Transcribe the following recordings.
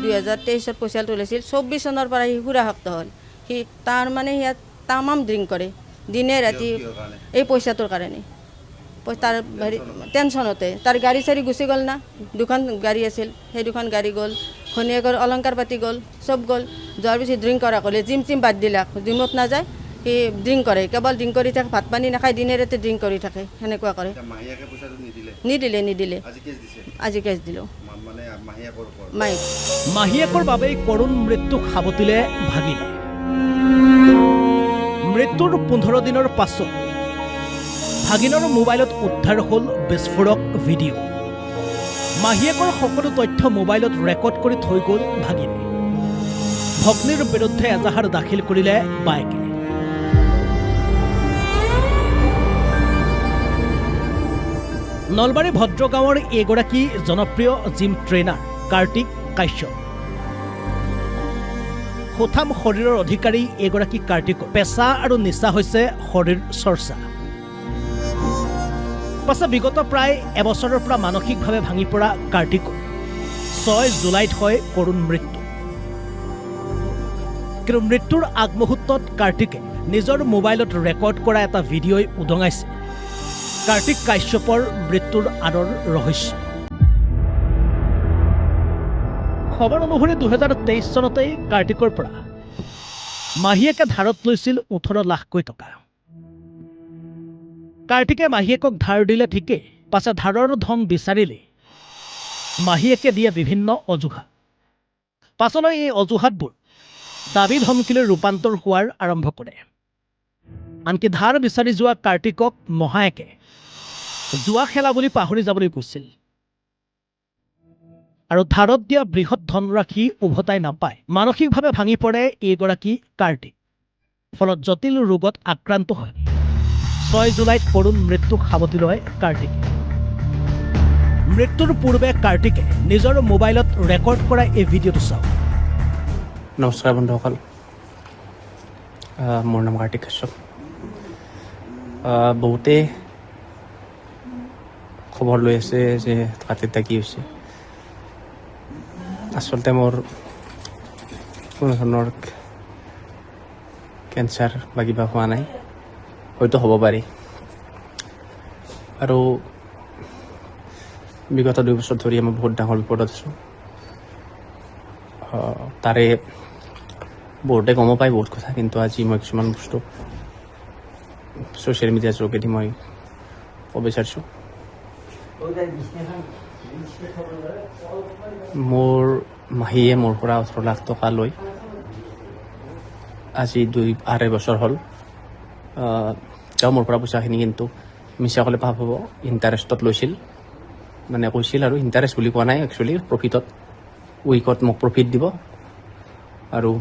2023 পইচাটো লৈছিল 24 চনৰ পৰা সি সুৰাসক্ত হ'ল সি তাৰ মানে ইয়াত তামাম ড্ৰিংক কৰে দিনে ৰাতি এই পইচাটোৰ কাৰণে তাৰ হেৰি টেনশ্যনতে তাৰ গাড়ী চাৰি গুচি গ'ল না দুখন গাড়ী আছিল সেই দুখন গাড়ী গ'ল ঘনীয়েকৰ অলংকাৰ পাতি গ'ল চব গ'ল যোৱাৰ পিছত ড্ৰিংক কৰা ক'লে জিম চিম বাদ দিলাক জিমত নাযায় সি ড্ৰিংক কৰে কেৱল ড্ৰিংক কৰি থাকে ভাত পানী নাখায় দিনে ৰাতি ড্ৰিংক কৰি থাকে সেনেকুৱা কৰে নিদিলে আজি কেছ দিলোঁ মাহীয়েকৰ বাবেই কৰুণ মৃত্যুক সাৱটিলে ভাগিনে মৃত্যুৰ 15 দিনৰ পাছত ভাগিনৰ মোবাইলত উদ্ধাৰ হ'ল বিস্ফোৰক ভিডিঅ' মাহীয়েকৰ সকলো তথ্য মোবাইলত ৰেকৰ্ড কৰি থৈ গ'ল ভাগিনে ভগ্নীৰ বিৰুদ্ধে এজাহাৰ দাখিল কৰিলে বায়েকে নলবাৰী ভদ্ৰগাঁৱৰ এগৰাকী জনপ্ৰিয় জিম ট্ৰেইনাৰ কাৰ্তিক কাশ্যপ সুঠাম শৰীৰৰ অধিকাৰী এগৰাকী কাৰ্তিকৰ পেচা আৰু নিচা হৈছে শৰীৰ চৰ্চা পাছে বিগত প্ৰায় এবছৰৰ পৰা মানসিকভাৱে ভাঙি পৰা কাৰ্তিকৰ 6 জুলাইত হয় কৰুণ মৃত্যু কিন্তু মৃত্যুৰ আগমুহূৰ্তত কাৰ্তিকে নিজৰ মোবাইলত ৰেকৰ্ড কৰা এটা ভিডিঅ'ই উদঙাইছে কাৰ্তিক কাশ্যপৰ মৃত্যুৰ আঁৰৰ ৰহস্য খবৰ অনুসৰি 2023 চনতেই কাৰ্তিকৰ পৰা মাহীয়েকে ধাৰত লৈছিল 18 লাখকৈ টকা কাৰ্তিকে মাহীয়েকক ধাৰ দিলে ঠিকেই পাছে ধাৰৰ ধন বিচাৰিলে মাহীয়েকে দিয়া বিভিন্ন অজুহাত পাছলৈ এই অজুহাতবোৰ দাবী ধমকিলৈ ৰূপান্তৰ হোৱাৰ আৰম্ভ কৰে আনকি ধাৰ বিচাৰি যোৱা কাৰ্তিকক মহায়েকে জুৱা খেলা বুলি পাহৰি যাবলৈ কৈছিল আৰু ধাৰত দিয়া বৃহৎ ধনৰাশি উভতাই নাপায় মানসিকভাৱে ভাঙি পৰে এইগৰাকী কাৰ্তিক ফলত জটিল ৰোগত আক্ৰান্ত হয় 6 জুলাইত কৰুণ মৃত্যুক সাৱটি লয় কাৰ্তিক মৃত্যুৰ পূৰ্বে কাৰ্তিকে নিজৰ মোবাইলত ৰেকৰ্ড কৰা এই ভিডিঅ'টো চাওক নমস্কাৰ বন্ধুসকল মোৰ নাম কাৰ্তিক কাশ্যপ বহুতে খবৰ লৈ আছে যে কাৰ্তিকটা কি হৈছে আচলতে মোৰ কোনো ধৰণৰ কেঞ্চাৰ বা কিবা হোৱা নাই হয়তো হ'ব পাৰে আৰু বিগত 2 বছৰ ধৰি মই বহুত ডাঙৰ বিপদত আছোঁ তাৰে বহুতে গম পায় বহুত কথা কিন্তু আজি মই কিছুমান বস্তু ছ'চিয়েল মিডিয়াৰ যোগেদি মই ক'ব বিচাৰিছোঁ মোৰ মাহীয়ে মোৰ পৰা 18 লাখ টকা লৈ আজি 2-2.5 বছৰ হ'ল তেওঁ মোৰ পৰা পইচাখিনি কিন্তু মিছা ক'লে পাপ হ'ব ইণ্টাৰেষ্টত লৈছিল মানে কৈছিল আৰু ইণ্টাৰেষ্ট বুলি কোৱা নাই একচুৱেলি প্ৰফিটত উইকত মোক প্ৰফিট দিব আৰু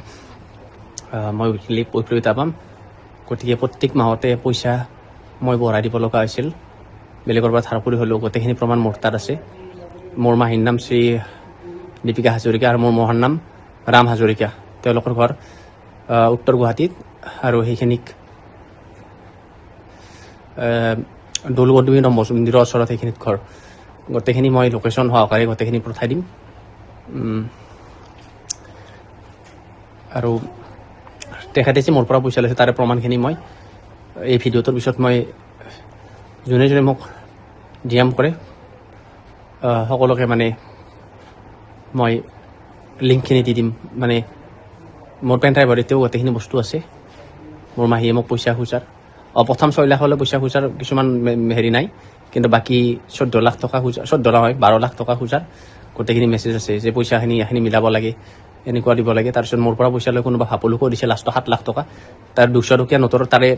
মই উইকলি প্ৰফিট পাম গতিকে প্ৰত্যেক মাহতে পইচা মই বঢ়াই দিব লগা হৈছিল বেলেগৰ পৰা ধাৰ কৰি হ'লেও গোটেইখিনি প্ৰমাণ মোৰ তাত আছে মোৰ মাহীৰ নাম শ্ৰী দীপিকা হাজৰিকা আৰু মোৰ মহাৰ নাম ৰাম হাজৰিকা তেওঁলোকৰ ঘৰ উত্তৰ গুৱাহাটীত আৰু সেইখিনিক দৌলগোবিন্দ মন্দিৰৰ ওচৰত সেইখিনিত ঘৰ গোটেইখিনি মই লোকেশ্যন সহকাৰে গোটেইখিনি পঠাই দিম আৰু তেখেতে যে মোৰ পৰা পইচা লৈছে তাৰে প্ৰমাণখিনি মই এই ভিডিঅ'টোৰ পিছত মই যোনে যোনে মোক ডিএম কৰে সকলোকে মানে মই লিংকখিনি দি দিম মানে মোৰ পেন ড্ৰাইভৰ এতিয়াও গোটেইখিনি বস্তু আছে মোৰ মাহীয়ে মোক পইচা খোজাৰ প্ৰথম 6 লাখ হ'লে পইচা খোজাৰ কিছুমান হেৰি নাই কিন্তু বাকী 14 লাখ টকা খোজাৰ 14 নহয় 12 লাখ টকা খোজাৰ গোটেইখিনি মেছেজ আছে যে পইচাখিনি এখিনি মিলাব লাগে এনেকুৱা দিব লাগে তাৰপিছত মোৰ পৰা পইচা লৈ কোনোবা ভাপলোকো দিছে লাষ্টত 7 লাখ টকা তাৰ 200 টকীয়া নোটৰ তাৰে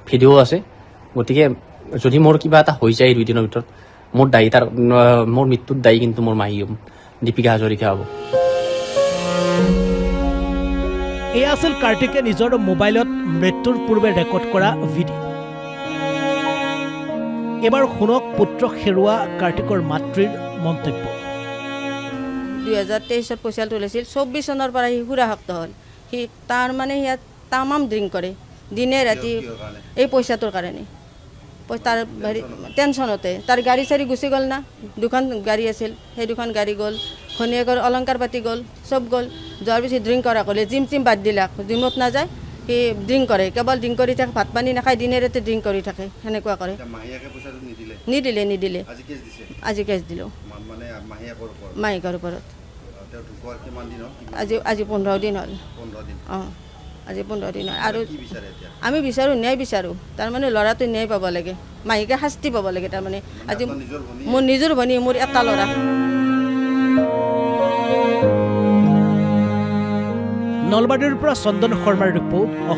ভিডিঅ' আছে গতিকে যদি মোৰ কিবা এটা হৈ যায় 2 দিনৰ ভিতৰত মোৰ দায়ী তাৰ মোৰ মৃত্যুৰ দায়ী কিন্তু মোৰ মাহী দীপিকা হাজৰিকা হ'ব এয়া আছিল কাৰ্তিকে নিজৰ মোবাইলত মৃত্যুৰ পূৰ্বে ৰেকৰ্ড কৰা ভিডিঅ' এবাৰ শুনক পুত্ৰক হেৰুৱা কাৰ্তিকৰ মাতৃৰ মন্তব্য 2023 পইচাটো লৈছিল 24 চনৰ পৰা সি সুৰাসক্ত হ'ল সি তাৰ মানে ইয়াত তামাম ড্ৰিংক কৰে দিনে ৰাতি এই পইচাটোৰ কাৰণে তাৰ হেৰি টেনশ্যনতে তাৰ গাড়ী চাৰি গুচি গ'ল না দুখন গাড়ী আছিল সেই দুখন গাড়ী গ'ল ঘনীয়েকৰ অলংকাৰ পাতি গ'ল, চব গ'ল। যোৱাৰ পিছত ড্ৰিংক কৰা ক'লে, জিম বাদ দিলাক, জিমত নাযায়, সি ড্ৰিংক কৰে, কেৱল ড্ৰিংক কৰি থাকে, ভাত পানী নাখায়, দিনে ৰাতি ড্ৰিংক কৰি থাকে, সেনেকুৱা কৰে। নিদিলে আজি কেছ দিলোঁ মাহীয়েকৰ ওপৰত। আজি 15 দিন হ'ল। অঁ, আজি 15 দিন হ'ল। আৰু আমি বিচাৰোঁ, ন্যায় বিচাৰোঁ, তাৰমানে ল'ৰাটো ন্যায় পাব লাগে, মাহীকে শাস্তি পাব লাগে। তাৰমানে আজি মোৰ নিজৰ ভনী, মোৰ এটা ল'ৰা। নলবাৰীৰ পৰা চন্দন শৰ্মাৰ ৰিপৰ্ট।